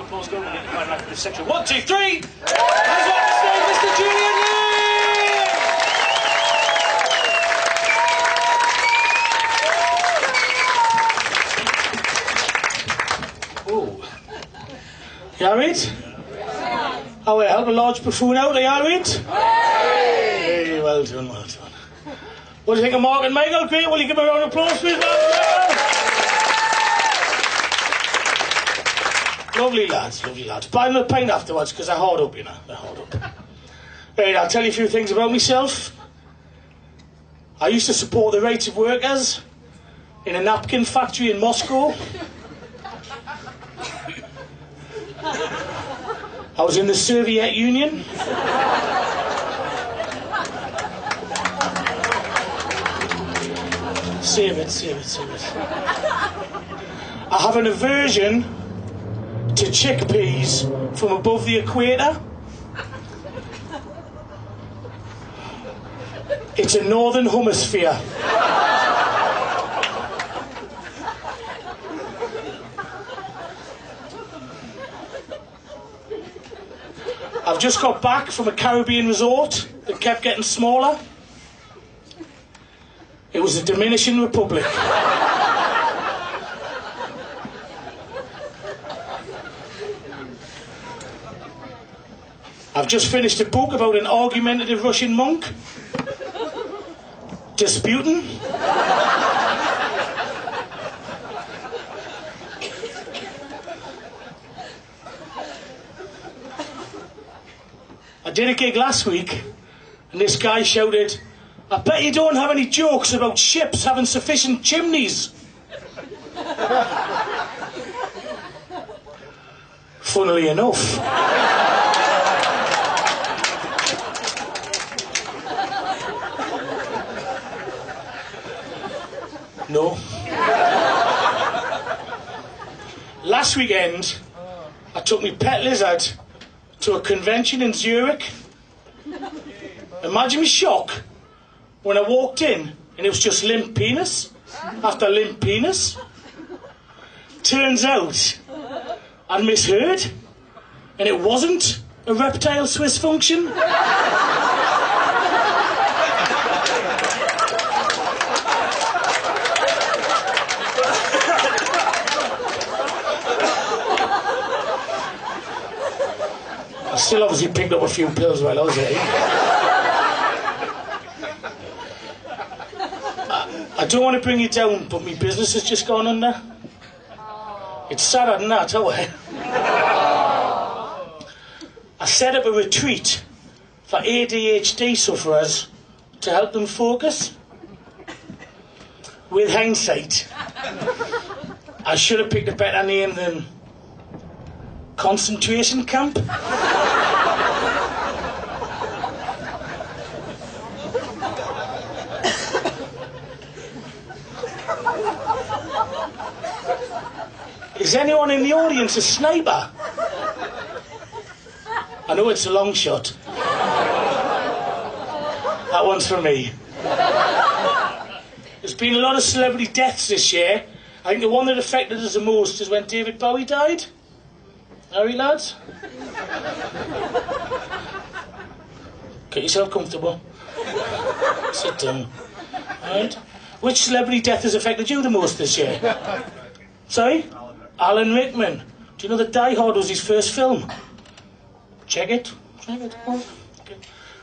applause going. We need to find out this section. 1, 2, 3. Please welcome Mr. Julian Lee. Oh, you alright? Oh, I help a large buffoon out. Are you alright? Hey, well done, well done. What do you think of Mark and Michael? Great. Will you give a round of applause, please? Lovely lads, lovely lads. Buy them a pint afterwards, because they're hard up, you know. They're hard up. Right, I'll tell you a few things about myself. I used to support the rights of workers in a napkin factory in Moscow. I was in the Soviet Union. Save it. I have an aversion to chickpeas from above the equator. It's a northern hemisphere. I've just got back from a Caribbean resort that kept getting smaller. It was the Dominican Republic. I've just finished a book about an argumentative Russian monk disputing. I did a gig last week and this guy shouted, "I bet you don't have any jokes about ships having sufficient chimneys." Funnily enough. No. Last weekend, I took my pet lizard to a convention in Zurich. Imagine my shock when I walked in and it was just limp penis after limp penis. Turns out I misheard and it wasn't a reptile Swiss function. I still obviously picked up a few pills while I was there. I don't want to bring you down, but my business has just gone under. It's sadder than that, however. I set up a retreat for ADHD sufferers to help them focus. With hindsight, I should have picked a better name than concentration camp. Is anyone in the audience a sniper? I know it's a long shot. That one's for me. There's been a lot of celebrity deaths this year. I think the one that affected us the most is when David Bowie died. Are you, lads? Get yourself comfortable. Sit down. Right. Which celebrity death has affected you the most this year? Sorry? Alan Rickman. Do you know that Die Hard was his first film? Check it. Okay.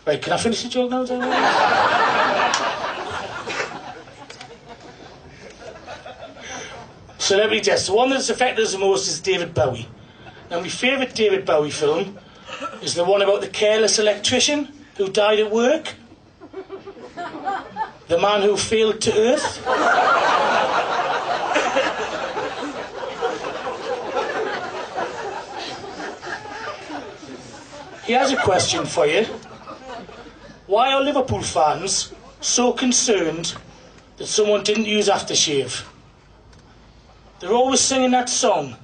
Right, can I finish the joke now? Celebrity deaths. The one that's affected us the most is David Bowie. Now, my favourite David Bowie film is the one about the careless electrician who died at work. The man who failed to Earth. He has a question for you. Why are Liverpool fans so concerned that someone didn't use aftershave? They're always singing that song.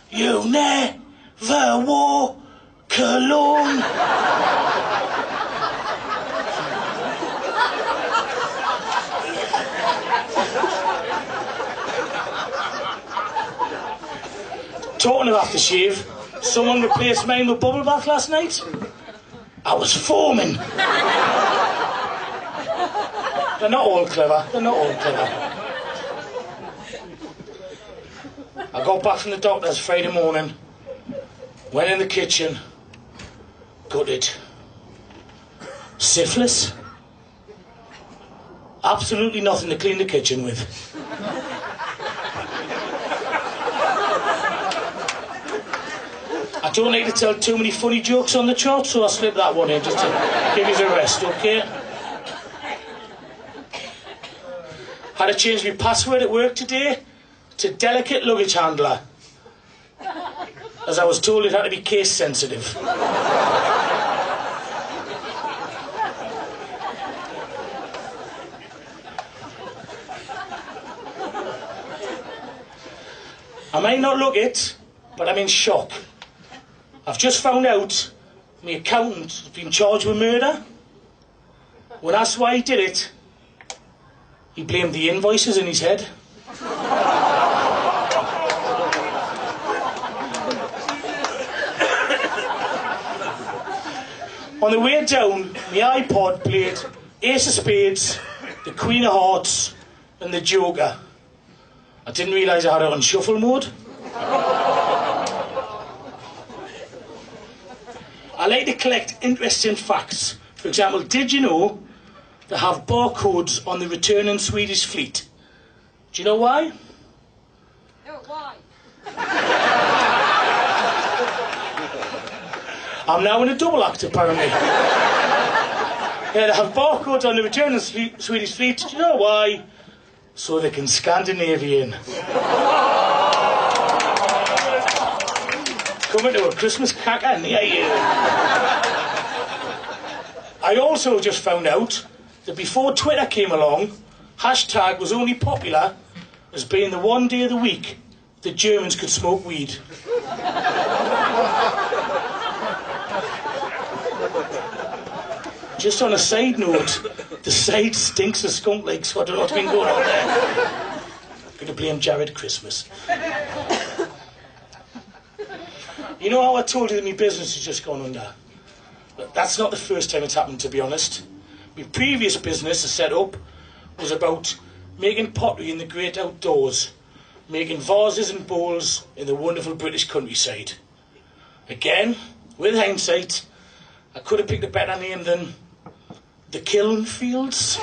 You never wore cologne. Talking of aftershave, someone replaced mine with bubble bath last night. I was foaming. They're not all clever. They're not all clever. I got back from the doctor's Friday morning, went in the kitchen, gutted. Syphilis? Absolutely nothing to clean the kitchen with. I don't like to tell too many funny jokes on the chart, so I'll slip that one in just to give you the rest, okay? Had to change my password at work today to delicate luggage handler, as I was told it had to be case sensitive. I might not look it, but I'm in shock. I've just found out my accountant has been charged with murder. When asked why he did it, he blamed the invoices in his head. On the way down, my iPod played Ace of Spades, the Queen of Hearts, and the Joker. I didn't realise I had it on shuffle mode. I like to collect interesting facts. For example, did you know they have barcodes on the returning Swedish fleet? Do you know why? No, why? I'm now in a double act, apparently. Yeah, they have barcodes on the returning Swedish fleet. Do you know why? So they can Scandinavian. Coming to a Christmas cacker near you. I also just found out that before Twitter came along, hashtag was only popular as being the one day of the week that Germans could smoke weed. Just on a side note, the side stinks of skunk legs, so I don't know what's been going on there. Gonna blame Jared Christmas. You know how I told you that my business has just gone under? But that's not the first time it's happened, to be honest. My previous business, the setup, was about making pottery in the great outdoors, making vases and bowls in the wonderful British countryside. Again, with hindsight, I could have picked a better name than the Kiln Fields.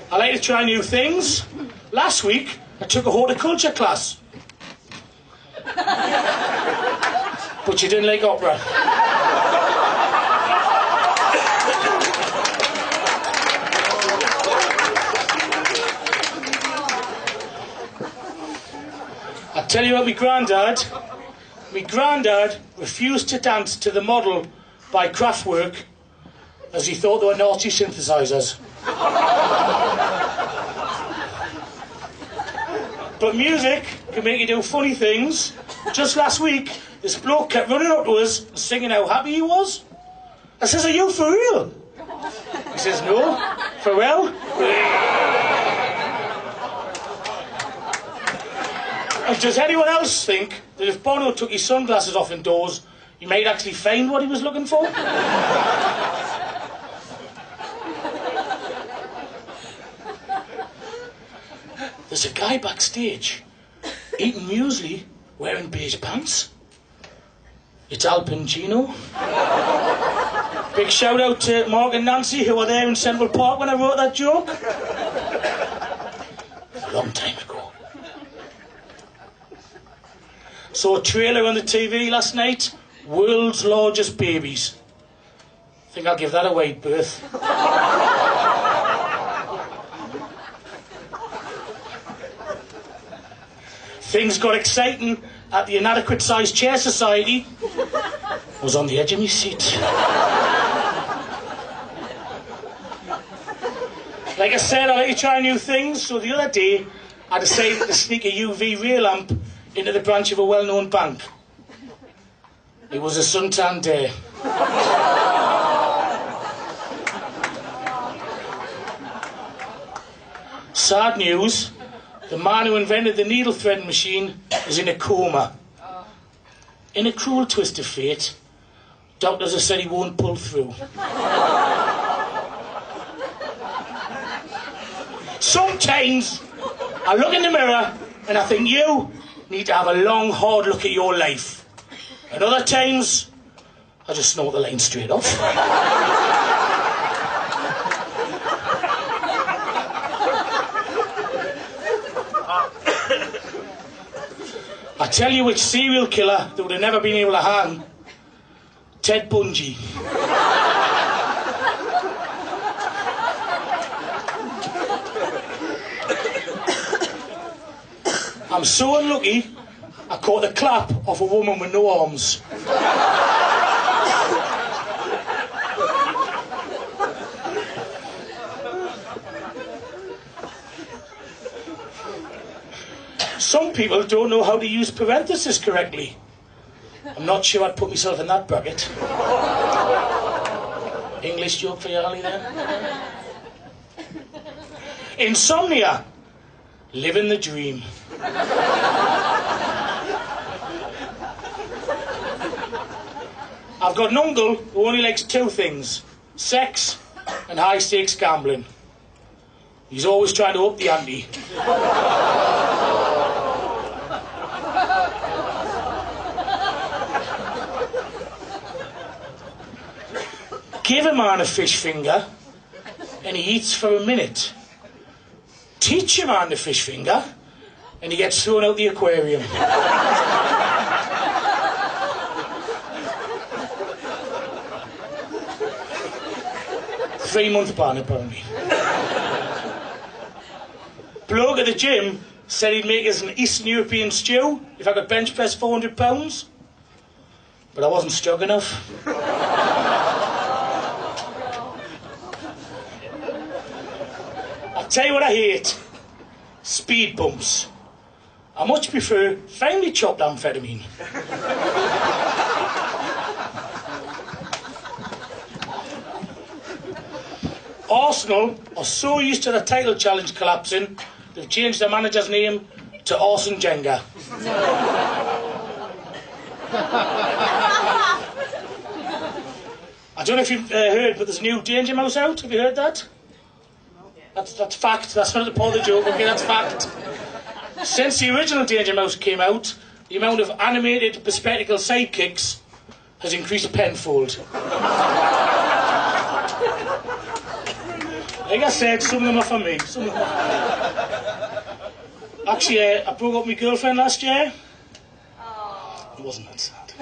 I like to try new things. Last week, I took a horticulture class. But you didn't like opera. I tell you about my granddad. My granddad refused to dance to the model by Kraftwerk as he thought they were Nazi synthesizers. But music can make you do funny things. Just last week, this bloke kept running up to us and singing how happy he was. I says, "Are you for real?" He says, "No, for real." And does anyone else think that if Bono took his sunglasses off indoors, he might actually find what he was looking for? There's a guy backstage eating muesli wearing beige pants. It's Al Pacino. Big shout out to Mark and Nancy who were there in Central Park when I wrote that joke. A long time ago. Saw a trailer on the TV last night. World's largest babies. Think I'll give that a wide berth. Things got exciting at the Inadequate Sized Chair Society. I was on the edge of my seat. Like I said, I like to try new things, so the other day I decided to sneak a UV ray lamp into the branch of a well-known bank. It was a suntan day. Sad news, the man who invented the needle threading machine is in a coma. In a cruel twist of fate, doctors have said he won't pull through. Sometimes I look in the mirror and I think you need to have a long, hard look at your life. And other times, I just snort the line straight off. I tell you which serial killer that would have never been able to hang. Ted Bundy. I'm so unlucky, I caught the clap off a woman with no arms. Some people don't know how to use parentheses correctly. I'm not sure I'd put myself in that bracket. English joke for you, Ali, there? Insomnia. Living the dream. I've got an uncle who only likes two things: sex and high-stakes gambling. He's always trying to up the ante. Give a man a fish finger and he eats for a minute. Teach a man the fish finger and he gets thrown out the aquarium. 3-month ban, apparently. Bloke at the gym said he'd make us an Eastern European stew if I could bench press 400 pounds. But I wasn't strong enough. I'll tell you what I hate. Speed bumps. I much prefer finely chopped amphetamine. Arsenal are so used to the title challenge collapsing, they've changed their manager's name to Arsene Jenga. I don't know if you've heard, but there's a new Danger Mouse out. Have you heard that? That's fact. That's not a part of the joke. Okay, that's fact. Since the original Danger Mouse came out, the amount of animated bespectacled sidekicks has increased tenfold. Like I said, some of them are for me. Actually, I broke up with my girlfriend last year. It wasn't that sad.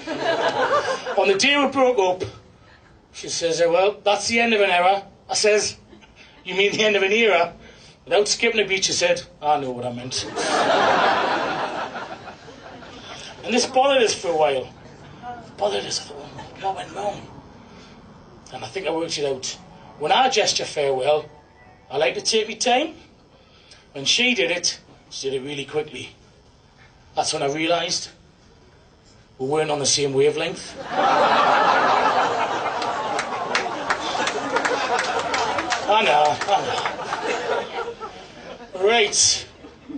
On the day we broke up, she says, well, that's the end of an era. I says, you mean the end of an era? Without skipping a beat, she said, I know what I meant. And this bothered us for a while. Bothered us. I thought, what went wrong? And I think I worked it out. When I gesture farewell, I like to take my time. When she did it really quickly. That's when I realised we weren't on the same wavelength. I know. Right,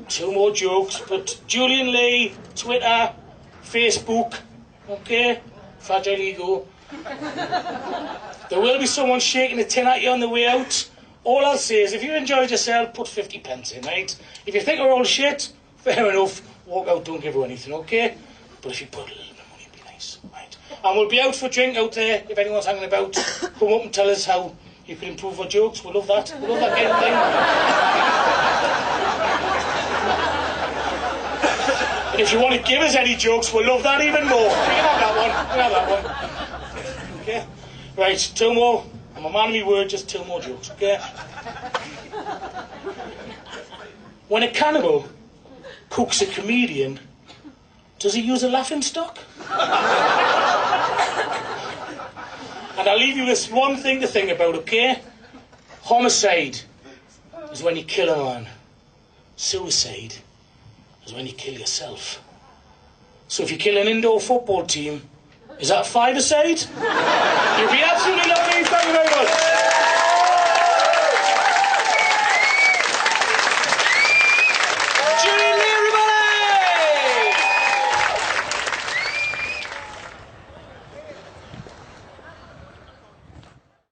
2 more jokes, but Julian Lee, Twitter, Facebook, okay, fragile ego. There will be someone shaking a tin at you on the way out. All I'll say is, if you enjoyed yourself, put 50 pence in, right? If you think we're all shit, fair enough, walk out, don't give her anything, okay? But if you put a little bit of money, it'd be nice, right? And we'll be out for a drink out there, if anyone's hanging about. Come up and tell us how you can improve our jokes. We'll love that. We'll love that kind of thing. And if you want to give us any jokes, we'll love that even more. We can have that one. We can have that one. Okay? Right, 2 more. I'm a man of my word, just 2 more jokes, okay? When a cannibal cooks a comedian, does he use a laughing stock? And I'll leave you with one thing to think about, okay? Homicide is when you kill a man. Suicide is when you kill yourself. So if you kill an indoor football team, is that a 5-a-side? You'd be absolutely lovely. Thank you very much.